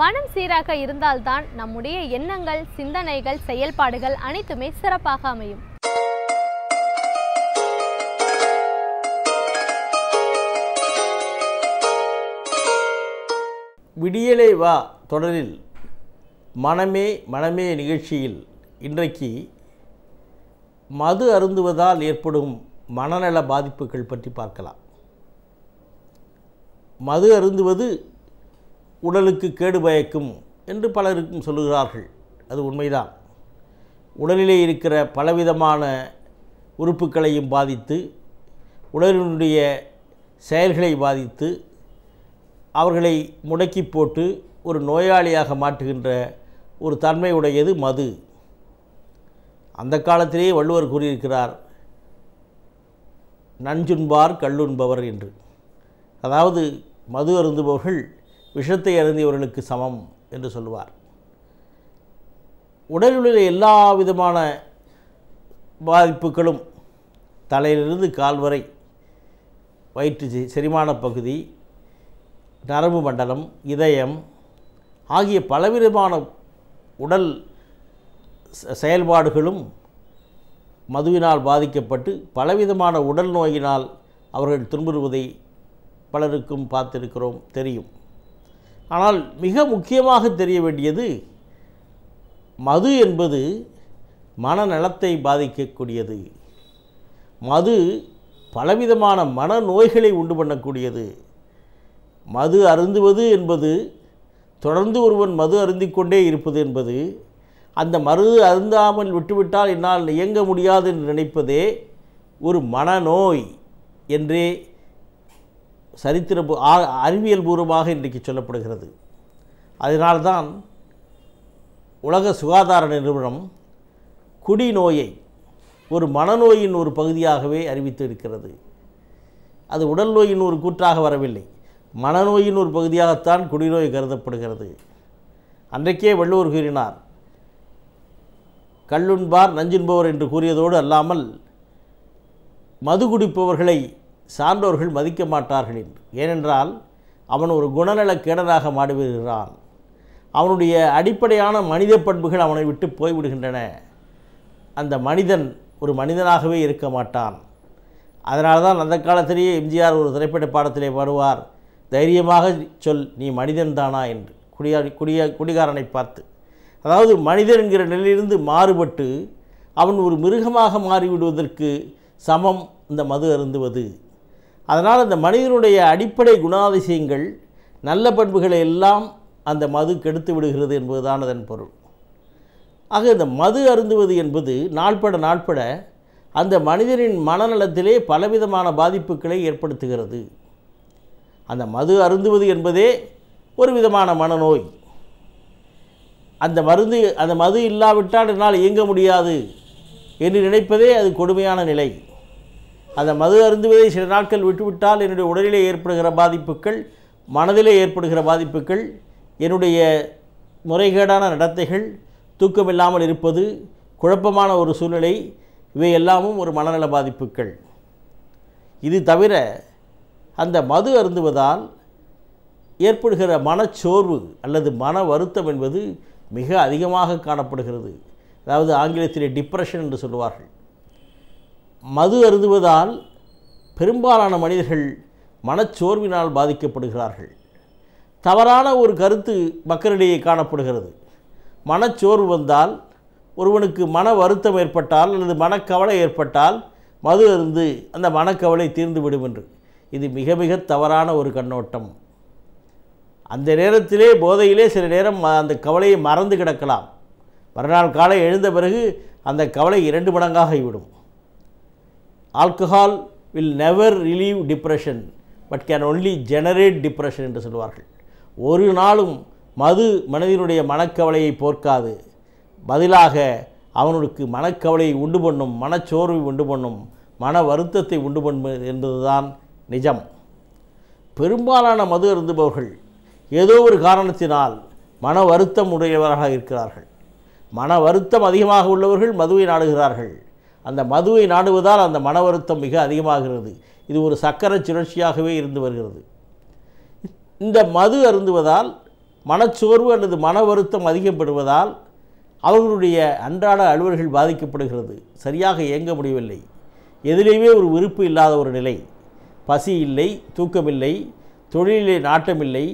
மனம் சீராக இருந்தால்தான் நம்முடைய எண்ணங்கள், சிந்தனைகள், செயல்பாடுகள் அனைத்துமே சிறப்பாக அமையும். விடியலே வா தொடரில் மனமே மனமே நிகழ்ச்சியில் இன்றைக்கு மது அருந்துவதால் ஏற்படும் மனநல பாதிப்புகள் பற்றி பார்க்கலாம். மது அருந்துவது உடலுக்கு கேடு பயக்கும் என்று பலருக்கும் சொல்லுகிறார்கள். அது உண்மைதான். உடலிலே இருக்கிற பலவிதமான உறுப்புகளையும் பாதித்து, உடலினுடைய செயல்களை பாதித்து, அவர்களை முடக்கி போட்டு ஒரு நோயாளியாக மாற்றுகின்ற ஒரு தன்மை உடையது மது. அந்த காலத்திலேயே வள்ளுவர் கூறியிருக்கிறார், நஞ்சுண்பார் கள்ளுண்பவர் என்று. அதாவது மது அருந்துபவர்கள் விஷத்தை அருந்தியவர்களுக்கு சமம் என்று சொல்லுவார். உடலிலுள்ள எல்லா விதமான பாதிப்புகளும் தலையிலிருந்து கால் வரை, வயிற்று செரிமான பகுதி, நரம்பு மண்டலம், இதயம் ஆகிய பலவிதமான உடல் செயல்பாடுகளும் மதுவினால் பாதிக்கப்பட்டு பலவிதமான உடல் நோயினால் அவர்கள் துன்புறுவதை பலருக்கும் பார்த்திருக்கிறோம், தெரியும். ஆனால் மிக முக்கியமாக தெரிய வேண்டியது, மது என்பது மனநலத்தை பாதிக்கக்கூடியது. மது பலவிதமான மனநோய்களை உண்டு பண்ணக்கூடியது. மது அருந்துவது என்பது, தொடர்ந்து ஒருவன் மது அருந்திக்கொண்டே இருப்பது என்பது, அந்த மருந்து அருந்தாமல் விட்டுவிட்டால் என்னால் இயங்க முடியாது என்று நினைப்பதே ஒரு மனநோய் என்றே சரித்திர அறிவியல் பூர்வமாக இன்றைக்கு சொல்லப்படுகிறது. அதனால்தான் உலக சுகாதார நிறுவனம் குடிநோயை ஒரு மனநோயின் ஒரு பகுதியாகவே அறிவித்து இருக்கிறது. அது உடல் நோயின் ஒரு கூற்றாக வரவில்லை, மனநோயின் ஒரு பகுதியாகத்தான் குடிநோய் கருதப்படுகிறது. அன்றைக்கே வள்ளுவர் கூறினார், கள்ளுண்பார் நஞ்சுண்பவர் என்று கூறியதோடு அல்லாமல் மது குடிப்பவர்களை சான்றோர்கள் மதிக்க மாட்டார்கள் என்று. ஏனென்றால் அவன் ஒரு குணநலக் கேடனாக மாறிவிடுகிறான். அவனுடைய அடிப்படையான மனித பண்புகள் அவனை விட்டு போய்விடுகின்றன. அந்த மனிதன் ஒரு மனிதனாகவே இருக்க மாட்டான். அதனால தான் அந்த காலத்திலேயே எம்ஜிஆர் ஒரு திரைப்பட பாடத்திலே பாடுவார், தைரியமாக சொல் நீ மனிதன்தானா என்று, குடிகாரனை பார்த்து. அதாவது மனிதன் என்கிற நிலையிலிருந்து மாறுபட்டு அவன் ஒரு மிருகமாக மாறிவிடுவதற்கு சமம் இந்த மது அருந்துவது. அதனால் அந்த மனிதனுடைய அடிப்படை குணாதிசயங்கள், நல்ல பண்புகளை எல்லாம் அந்த மது கெடுத்து விடுகிறது என்பதுதான் அதன் பொருள். ஆக இந்த மது அருந்துவது என்பது நாள்பட அந்த மனிதனின் மனநலத்திலே பலவிதமான பாதிப்புகளை ஏற்படுத்துகிறது. அந்த மது அருந்துவது என்பதே ஒரு விதமான மனநோய். அந்த மது இல்லாவிட்டால் என்னால் இயங்க முடியாது என்று நினைப்பதே அது கொடுமையான நிலை. அந்த மது அருந்துவதை சில நாட்கள் விட்டுவிட்டால் என்னுடைய உடலிலே ஏற்படுகிற பாதிப்புகள், மனதிலே ஏற்படுகிற பாதிப்புகள், என்னுடைய முறைகேடான நடத்தைகள், தூக்கமில்லாமல் இருப்பது, குழப்பமான ஒரு சூழ்நிலை, இவை எல்லாமும் ஒரு மனநல பாதிப்புகள். இது தவிர அந்த மது அருந்துவதால் ஏற்படுகிற மனச்சோர்வு அல்லது மன வருத்தம் என்பது மிக அதிகமாக காணப்படுகிறது. அதாவது ஆங்கிலத்திலே டிப்ரெஷன் என்று சொல்லுவார்கள். மது அருந்துவதால் பெரும்பாலான மனிதர்கள் மனச்சோர்வினால் பாதிக்கப்படுகிறார்கள். தவறான ஒரு கருத்து மக்களிடையே காணப்படுகிறது. மனச்சோர்வு வந்தால், ஒருவனுக்கு மன வருத்தம் ஏற்பட்டால் அல்லது மனக்கவலை ஏற்பட்டால் மது அருந்து அந்த மனக்கவலை தீர்ந்துவிடும் என்று. இது மிக மிக தவறான ஒரு கண்ணோட்டம். அந்த நேரத்திலே போதையிலே சில நேரம் அந்த கவலையை மறந்து கிடக்கலாம். மறுநாள் காலை எழுந்த பிறகு அந்த கவலை 2 மடங்காக ஆகிவிடும். Alcohol will never relieve depression but can only generate depression என்று சொல்வார்கள். ஒரு நாளும் மது மனிதனுடைய மனக்கவலையை போர்க்காது. பதிலாக அவனுக்கு மனக்கவலையை உண்டு பண்ணும், மனச்சோர்வை உண்டு பண்ணும், மன வருத்தத்தை உண்டு பண்ணும் என்பதுதான் நிஜம். பெரும்பாலான மது அருந்துபவர்கள் ஏதோ ஒரு காரணத்தினால் மன வருத்தம் உடையவராக இருக்கிறார்கள். மன வருத்தம் அதிகமாக உள்ளவர்கள் மதுவை நாடுகிறார்கள். அந்த மதுவை நாடுவதால் அந்த மன வருத்தம் மிக அதிகமாகிறது. இது ஒரு சக்கர சுழற்சியாகவே இருந்து வருகிறது. இந்த மது அருந்துவதால் மனச்சோர்வு அல்லது மன வருத்தம் அதிகப்படுவதால் அவர்களுடைய அன்றாட அலுவல்கள் பாதிக்கப்படுகிறது. சரியாக இயங்க முடியவில்லை. எதிலேயுமே ஒரு விருப்பு இல்லாத ஒரு நிலை, பசி இல்லை, தூக்கமில்லை, தொழிலிலே நாட்டமில்லை,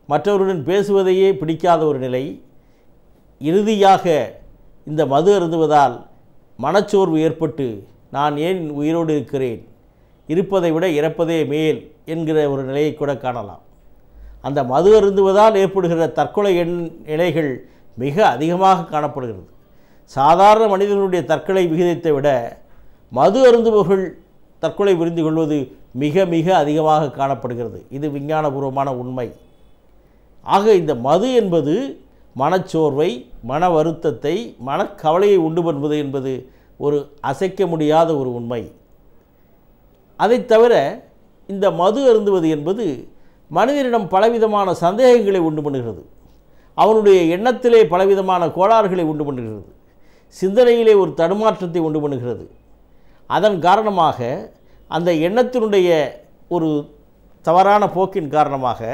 மற்றவருடன் பேசுவதையே பிடிக்காத ஒரு நிலை. இறுதியாக இந்த மது அருந்துவதால் மனச்சோர்வு ஏற்பட்டு நான் ஏன் உயிரோடு இருக்கிறேன், இருப்பதை விட இறப்பதே மேல் என்கிற ஒரு நிலையை கூட காணலாம். அந்த மது அருந்துவதால் ஏற்படுகிற தற்கொலை நிலைகள் மிக அதிகமாக காணப்படுகிறது. சாதாரண மனிதர்களுடைய தற்கொலை விகிதத்தை விட மது அருந்துபவர்கள் தற்கொலை புரிந்து கொள்வது மிக மிக அதிகமாக காணப்படுகிறது. இது விஞ்ஞானபூர்வமான உண்மை. ஆக இந்த மது என்பது மனச்சோர்வை, மன வருத்தத்தை, மனக்கவலையை உண்டு பண்ணுவது என்பது ஒரு அசைக்க முடியாத ஒரு உண்மை. அதை தவிர இந்த மது அருந்துவது என்பது மனிதனிடம் பலவிதமான சந்தேகங்களை உண்டு பண்ணுகிறது. அவனுடைய எண்ணத்திலே பலவிதமான கோளாறுகளை உண்டு பண்ணுகிறது. சிந்தனையிலே ஒரு தடுமாற்றத்தை உண்டு பண்ணுகிறது. அதன் காரணமாக அந்த எண்ணத்தினுடைய ஒரு தவறான போக்கின் காரணமாக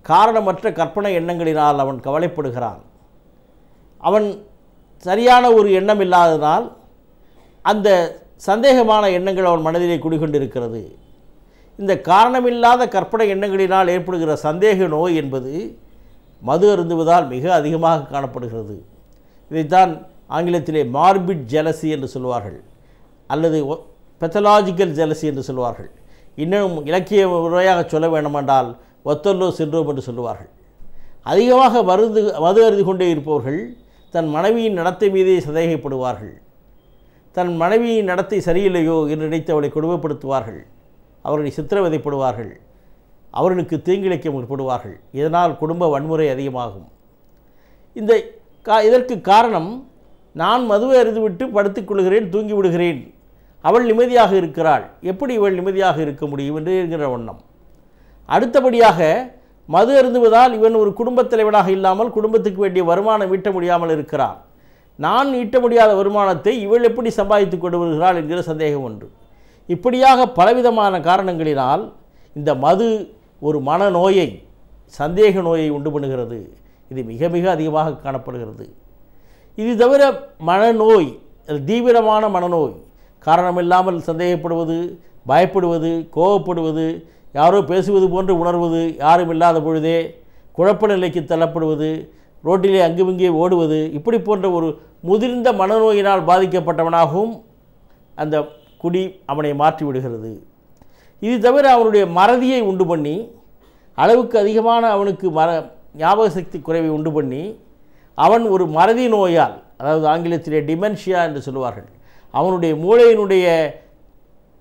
காரணமற்ற கற்பனை எண்ணங்களினால் அவன் கவலைப்படுகிறான். அவன் சரியான ஒரு எண்ணம் இல்லாததால் அந்த சந்தேகமான எண்ணங்கள் அவன் மனதிலே குடிகொண்டிருக்கிறது. இந்த காரணமில்லாத கற்பனை எண்ணங்களினால் ஏற்படுகிற சந்தேக நோய் என்பது மது அருந்துவதால் மிக அதிகமாக காணப்படுகிறது. இதைத்தான் ஆங்கிலத்திலே மார்பிட் ஜெலசி என்று சொல்வார்கள், அல்லது பெத்தலாஜிக்கல் ஜெலசி என்று சொல்வார்கள். இன்னும் இலக்கிய முறையாக சொல்ல வேண்டுமென்றால் ஒத்தல்லோ சிண்ட்ரோம் என்று சொல்லுவார்கள். அதிகமாக மது அருந்தி கொண்டே இருப்பவர்கள் தன் மனைவியின் நடத்தை மீதே சந்தேகப்படுவார்கள். தன் மனைவியின் நடத்தை சரியில்லையோ என்று நினைத்து அவளை கொடுமைப்படுத்துவார்கள். அவர்களை சித்திரவதைப்படுவார்கள். அவர்களுக்கு தீங்கிழைக்க முற்படுவார்கள். இதனால் குடும்ப வன்முறை அதிகமாகும். இதற்கு காரணம், நான் மதுவை அருந்திவிட்டு படுத்துக்கொள்கிறேன், தூங்கி விடுகிறேன், அவள் நிம்மதியாக இருக்கிறாள், எப்படி இவள் நிம்மதியாக இருக்க முடியும் என்று என்கிற வண்ணம். அடுத்தபடியாக மது அருந்துவதால் இவன் ஒரு குடும்பத் தலைவனாக இல்லாமல் குடும்பத்துக்கு வேண்டிய வருமானம் ஈட்ட முடியாமல் இருக்கிறான். நான் ஈட்ட முடியாத வருமானத்தை இவள் எப்படி சம்பாதித்து கொண்டு வருகிறாள் என்கிற சந்தேகம் உண்டு. இப்படியாக பலவிதமான காரணங்களினால் இந்த மது ஒரு மனநோயை, சந்தேக நோயை உண்டு பண்ணுகிறது. இது மிக மிக அதிகமாக காணப்படுகிறது. இது தவிர மனநோய், தீவிரமான மனநோய், காரணமில்லாமல் சந்தேகப்படுவது, பயப்படுவது, கோபப்படுவது, யாரோ பேசுவது போன்று உணர்வது, யாரும் இல்லாத பொழுதே குழப்ப நிலைக்கு தள்ளப்படுவது, ரோட்டிலே அங்குமிங்கே ஓடுவது, இப்படி போன்ற ஒரு முதிர்ந்த மனநோயினால் பாதிக்கப்பட்டவனாகவும் அந்த குடி அவனை மாற்றி விடுகிறது. இது தவிர அவனுடைய மறதியை உண்டு பண்ணி, அளவுக்கு அதிகமான அவனுக்கு ஞாபக சக்தி குறைவை உண்டு பண்ணி, அவன் ஒரு மறதி நோயால், அதாவது ஆங்கிலத்திலே டிமென்ஷியா என்று சொல்லுவார்கள், அவனுடைய மூளையினுடைய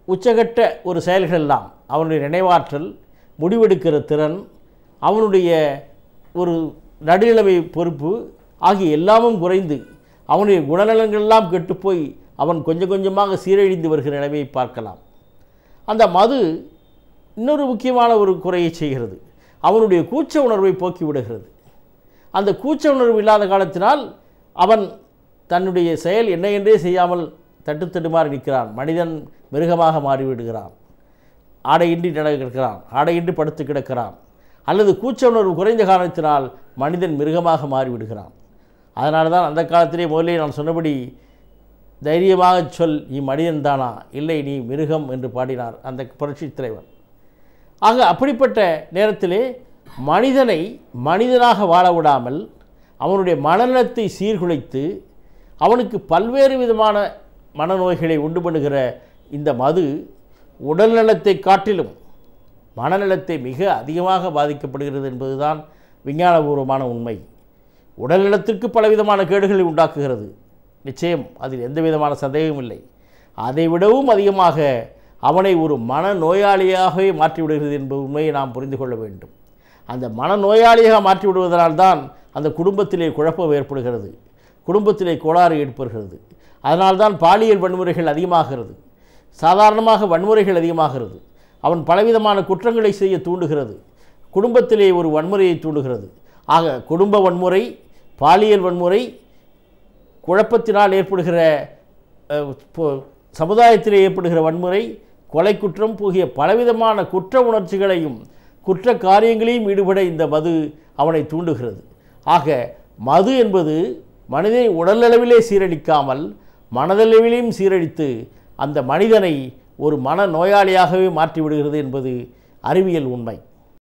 உச்சகட்ட ஒரு செயல்களெல்லாம், அவனுடைய நினைவாற்றல், முடிவெடுக்கிற திறன், அவனுடைய ஒரு நடுநிலைமை பொறுப்பு ஆகிய எல்லாமும் குறைந்து அவனுடைய குணநலங்களெல்லாம் கெட்டுப்போய் அவன் கொஞ்சம் கொஞ்சமாக சீரழிந்து வருகிற நிலைமையை பார்க்கலாம். அந்த மது இன்னொரு முக்கியமான ஒரு குறையை செய்கிறது. அவனுடைய கூச்ச உணர்வை போக்கிவிடுகிறது. அந்த கூச்ச உணர்வு இல்லாத காலத்தினால் அவன் தன்னுடைய செயல் என்ன என்றே செய்யாமல் தட்டுத்தடுமாறி நிற்கிறான். மனிதன் மிருகமாக மாறிவிடுகிறான். ஆடையின்றி நடக்கிறான், ஆடையின்றி படுத்து கிடக்கிறான். அல்லது கூச்ச உணர்வு குறைந்த காரணத்தினால் மனிதன் மிருகமாக மாறிவிடுகிறான். அதனால தான் அந்த காலத்திலே முதலே நான் சொன்னபடி தைரியமாக சொல், நீ மனிதன் தானா, இல்லை நீ மிருகம் என்று பாடினார் அந்த புரட்சி தலைவர். ஆக அப்படிப்பட்ட நேரத்திலே மனிதனை மனிதனாக வாழ விடாமல் அவனுடைய மனநலத்தை சீர்குலைத்து அவனுக்கு பல்வேறு விதமான மனநோய்களை உண்டு பண்ணுகிற இந்த மது உடல்நலத்தை காட்டிலும் மனநலத்தை மிக அதிகமாக பாதிக்கப்படுகிறது என்பதுதான் விஞ்ஞானபூர்வமான உண்மை. உடல்நலத்திற்கு பலவிதமான கேடுகளை உண்டாக்குகிறது, நிச்சயம், அதில் எந்த விதமான சந்தேகமும் இல்லை. அதைவிடவும் அதிகமாக அவனை ஒரு மனநோயாளியாகவே மாற்றிவிடுகிறது என்பது உண்மையை நாம் புரிந்து கொள்ள வேண்டும். அந்த மனநோயாளியாக மாற்றிவிடுவதனால்தான் அந்த குடும்பத்திலே குழப்பம் ஏற்படுகிறது, குடும்பத்திலே கோளாறு ஏற்படுகிறது. அதனால்தான் பாலியல் வன்முறைகள் அதிகமாகிறது, சாதாரணமாக வன்முறைகள் அதிகமாகிறது. அவன் பலவிதமான குற்றங்களை செய்ய தூண்டுகிறது, குடும்பத்திலே ஒரு வன்முறையை தூண்டுகிறது. ஆக குடும்ப வன்முறை, பாலியல் வன்முறை, குழப்பத்தினால் ஏற்படுகிற சமுதாயத்திலே ஏற்படுகிற வன்முறை, கொலை குற்றம் போகிய பலவிதமான குற்ற உணர்ச்சிகளையும் குற்ற காரியங்களையும் ஈடுபட இந்த மது அவனை தூண்டுகிறது. ஆக மது என்பது மனிதனை உடலளவிலே சீரழிக்காமல் மனதளவிலையும் சீரழித்து அந்த மனிதனை ஒரு மன நோயாளியாகவே மாற்றிவிடுகிறது என்பது அறிவியல் உண்மை.